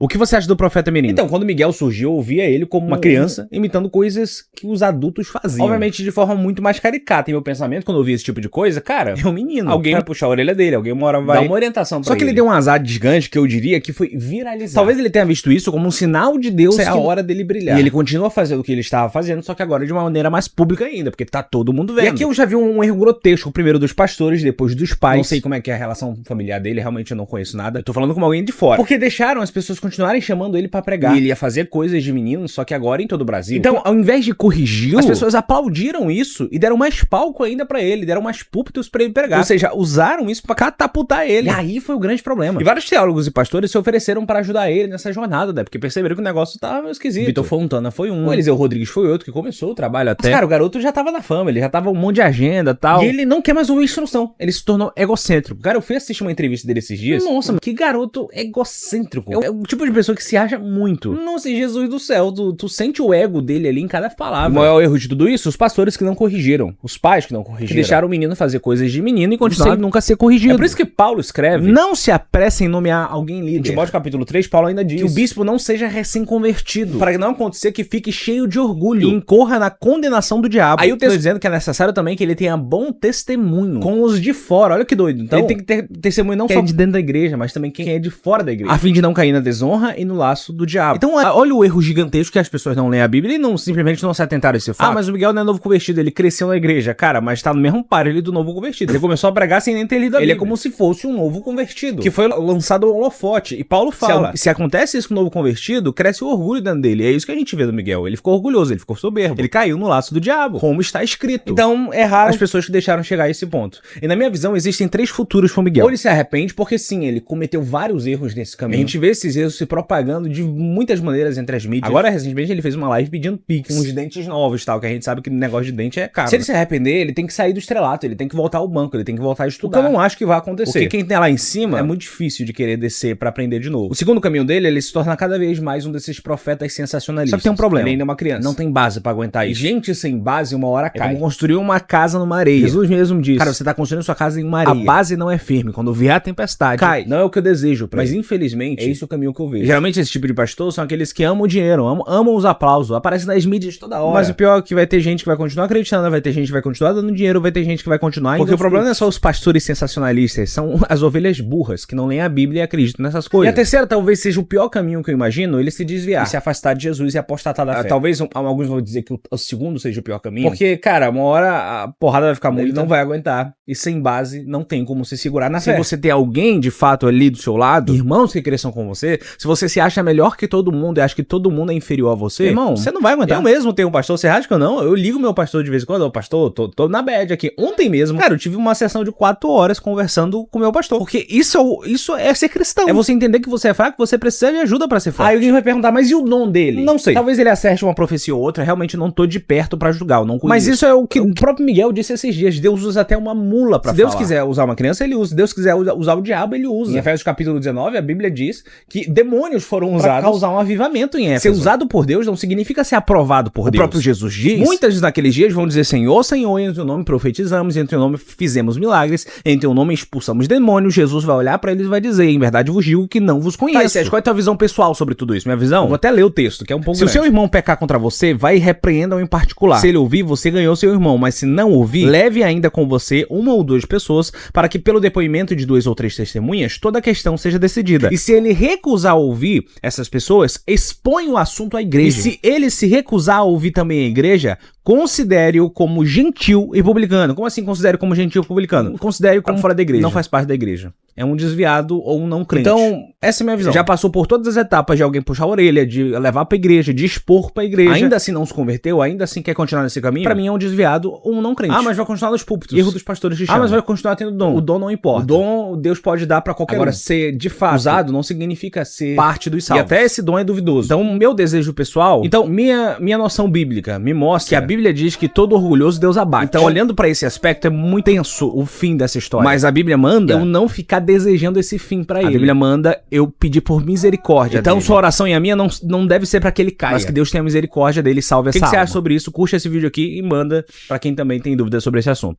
O que você acha do profeta Mirim? Então, quando Miguel surgiu, eu ouvia ele como uma criança imitando coisas que os adultos faziam. Obviamente de forma muito mais caricata. Em meu pensamento, quando eu via esse tipo de coisa, cara, é um menino. Alguém vai puxar a orelha dele, alguém uma hora vai dar uma orientação pra ele. Só que ele deu um azar gigante que eu diria que foi viralizar. Talvez ele tenha visto isso como um sinal de Deus, é a hora dele brilhar. E ele continua fazendo o que ele estava fazendo, só que agora de uma maneira mais pública ainda, porque tá todo mundo vendo. E aqui eu já vi um erro grotesco, primeiro dos pastores, depois dos pais. Não sei como é que é a relação familiar dele, realmente eu não conheço nada. Eu tô falando como alguém de fora. Porque deixaram as pessoas continuarem chamando ele pra pregar. E ele ia fazer coisas de menino, só que agora em todo o Brasil. Então, ao invés de corrigi-lo, as pessoas aplaudiram isso e deram mais palco ainda pra ele, deram mais púlpitos pra ele pregar. Ou seja, usaram isso pra catapultar ele. E aí foi o grande problema. E vários teólogos e pastores se ofereceram pra ajudar ele nessa jornada, né? Porque perceberam que o negócio tava meio esquisito. Vitor Fontana foi um. O Eliseu Rodrigues foi outro que começou o trabalho até. Mas, cara, o garoto já tava na fama, ele já tava um monte de agenda e tal. E ele não quer mais ouvir instrução. Ele se tornou egocêntrico. Cara, eu fui assistir uma entrevista dele esses dias. Nossa, que garoto egocêntrico. É o tipo de pessoa que se acha muito. Nossa, Jesus do céu, tu sente o ego dele ali em cada palavra. O maior erro de tudo isso, os pastores que não corrigiram. Os pais que não corrigiram. Que deixaram o menino fazer coisas de menino e continuaram sem nunca ser corrigido. É por isso que Paulo escreve: não se apresse em nomear alguém líder. Em Timóteo capítulo 3, Paulo ainda diz que o bispo não seja recém-convertido, para não acontecer que fique cheio de orgulho e incorra na condenação do diabo. Aí o texto dizendo que é necessário também que ele tenha bom testemunho com os de fora. Olha que doido. Então, ele tem que ter testemunho não só de dentro da igreja, mas também quem é de fora da igreja, a fim de não cair na desonra e no laço do diabo. Então, olha o erro gigantesco que as pessoas não leem a Bíblia e não simplesmente não se atentaram a esse fato. Ah, mas o Miguel não é novo convertido, ele cresceu na igreja. Cara, mas tá no mesmo parelho do novo convertido. Ele começou a pregar sem nem ter lido a Bíblia. Ele é como se fosse um novo convertido, que foi lançado ao holofote. E Paulo fala, se acontece isso com o novo convertido, cresce o orgulho dentro dele. É isso que a gente vê do Miguel. Ele ficou orgulhoso, ele ficou soberbo. Ele caiu no laço do diabo, como está escrito. Então, erraram as pessoas que deixaram chegar a esse ponto. E na minha visão, existem 3 futuros pro Miguel. Ou ele se arrepende, porque sim, ele cometeu vários erros nesse caminho. A gente vê esses erros se propagando de muitas maneiras entre as mídias. Agora, recentemente, ele fez uma live pedindo pix, uns dentes novos e tal, que a gente sabe que o negócio de dente é caro. Se ele se arrepender, ele tem que sair do estrelato, ele tem que voltar ao banco, ele tem que voltar a estudar. O que eu não acho que vai acontecer. Porque quem tá lá em cima é muito difícil de querer descer pra aprender de novo. O segundo caminho dele, ele se torna cada vez mais um desses profetas sensacionalistas. Só que tem um problema. Ele ainda é uma criança. Não tem base pra aguentar isso. Gente sem base, uma hora cai. É como construir uma casa numa areia. Jesus mesmo disse: cara, você tá construindo sua casa em uma areia. A base não é firme. Quando vier a tempestade, cai. Não é o que eu desejo pra ele. Mas infelizmente, é esse o caminho que eu vejo. Geralmente esse tipo de pastor são aqueles que amam o dinheiro, amam os aplausos, aparecem nas mídias toda hora. Mas o pior é que vai ter gente que vai continuar acreditando, vai ter gente que vai continuar dando dinheiro, vai ter gente que vai continuar indo. Porque o problema não é só os pastores sensacionalistas, são as ovelhas burras que não leem a Bíblia e acreditam nessas coisas. E a terceira talvez seja o pior caminho que eu imagino, ele se desviar, e se afastar de Jesus e apostatar da fé. Talvez alguns vão dizer que o segundo seja o pior caminho, porque, cara, uma hora a porrada vai ficar muito, ele não vai aguentar, e sem base não tem como se segurar na fé. Se você ter alguém de fato ali do seu lado, irmãos que cresçam com você, se você se acha melhor que todo mundo e acha que todo mundo é inferior a você, irmão, você não vai aguentar. Eu mesmo tenho um pastor, você acha que eu não? Eu ligo meu pastor de vez em quando: ô pastor, tô na bad aqui. Ontem mesmo, cara, eu tive uma sessão de 4 horas conversando com o meu pastor, porque isso é ser cristão. É você entender que você é fraco, você precisa de ajuda pra ser forte. Aí alguém vai perguntar: mas e o dom dele? Não sei. Talvez ele acerte uma profecia ou outra, realmente não tô de perto pra julgar, eu não conheço. Mas isso é o que o próprio Miguel disse esses dias: Deus usa até uma mula pra falar. Se Deus quiser usar uma criança, ele usa. Se Deus quiser usar o diabo, ele usa. Em Efésios capítulo 19, a Bíblia diz que demônios foram usados pra causar um avivamento em Éfeso. Ser usado por Deus não significa ser aprovado por Deus. O próprio Jesus diz. Muitas naqueles dias vão dizer: Senhor, Senhor, em teu nome profetizamos, em teu nome fizemos milagres, em teu nome expulsamos demônios. Jesus vai olhar pra eles e vai dizer: em verdade vos digo que não vos conheço. Tá, Sérgio, qual é a tua visão pessoal sobre tudo isso? Minha visão? Eu vou até ler o texto, que é um pouco grande. Se o seu irmão pecar contra você, vai e repreenda-o em particular. Se ele ouvir, você ganhou seu irmão, mas se não ouvir, leve ainda com você 1 ou 2 pessoas, para que pelo depoimento de 2 ou 3 testemunhas, toda a questão seja decidida. E se ele recusar ouvir essas pessoas, expõe o assunto à igreja. E se ele se recusar a ouvir também a igreja, considere-o como gentil e publicano. Como assim considere como gentil e publicano? Considere como fora da igreja. Não faz parte da igreja. É um desviado ou um não crente. Então, essa é a minha visão. Já passou por todas as etapas de alguém puxar a orelha, de levar pra igreja, de expor pra igreja. Ainda assim não se converteu, ainda assim quer continuar nesse caminho. Pra mim é um desviado ou um não crente. Ah, mas vai continuar nos púlpitos. Erro dos pastores que chamam. Ah, mas vai continuar tendo dom. O dom não importa. O dom Deus pode dar pra qualquer Agora, ser de fato usado não significa ser parte dos salvos. E até esse dom é duvidoso. Então, meu desejo pessoal... Então, minha noção bíblica me mostra que a Bíblia diz que todo orgulhoso Deus abate. Então, olhando pra esse aspecto, é muito tenso o fim dessa história. Mas a Bíblia manda eu não ficar desejando esse fim pra ele. A Bíblia manda eu pedir por misericórdia Então dele. Sua oração e a minha não deve ser pra que ele caia, mas que Deus tenha misericórdia dele e salve essa alma. O que você acha sobre isso? Curte esse vídeo aqui e manda pra quem também tem dúvidas sobre esse assunto.